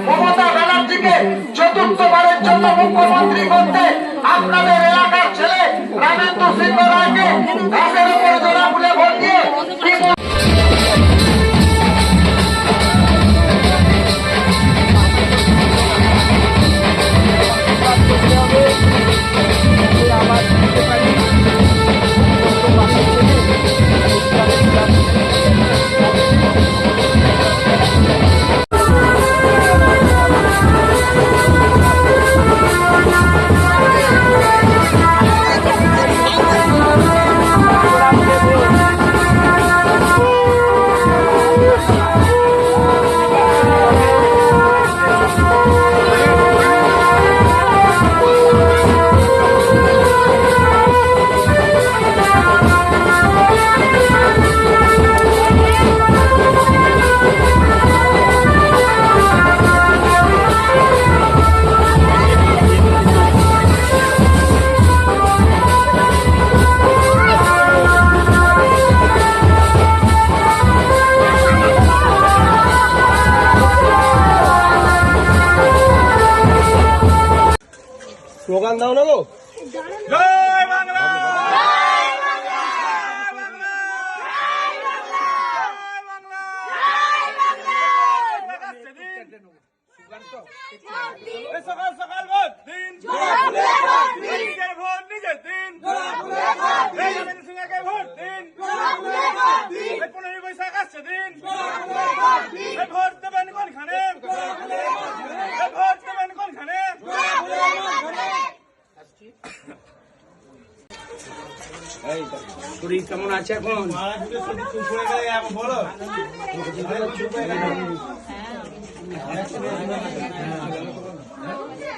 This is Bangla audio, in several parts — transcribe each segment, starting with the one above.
মমতা ব্যানার্জিকে চতুর্থবারের জন্য মুখ্যমন্ত্রী করতে আপনাদের এলাকার ছেলে রামেন্দ্র সিংহ রায়কে গাছের উপর জোড়া ফুলে ভোট দিয়ে স্লোগান দাও না গো। জয় বাংলা, সকাল সকাল ভোট দিন, নিজের ভোট নিজের দিন, সিংহকে ভোট দিন, 15 বৈশাখ আসছে দিন, ভোট দেবেন কোনখানে, ভোট দেবেন কোনখানে। শরীর কেমন আছে এখন?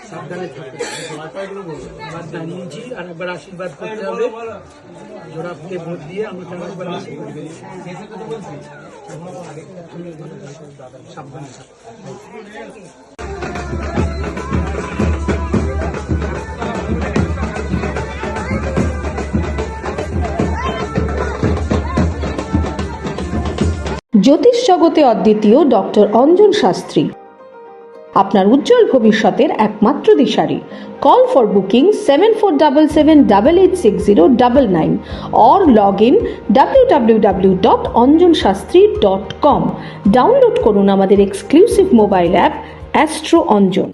সাবধানে দাঁড়িয়েছি, আর একবার আশীর্বাদ করতে হবে। জোড়া ফুলে ভোট দিয়ে আমাকে একবার সাবধানে। জ্যোতিষ জগতে অদ্বিতীয় ডক্টর অঞ্জন শাস্ত্রী আপনার উজ্জ্বল ভবিষ্যতের একমাত্র দিশারি। Call for booking 7477886099 or log in www.anjanshastri.com। Download করুন আমাদের exclusive mobile app astro Anjan.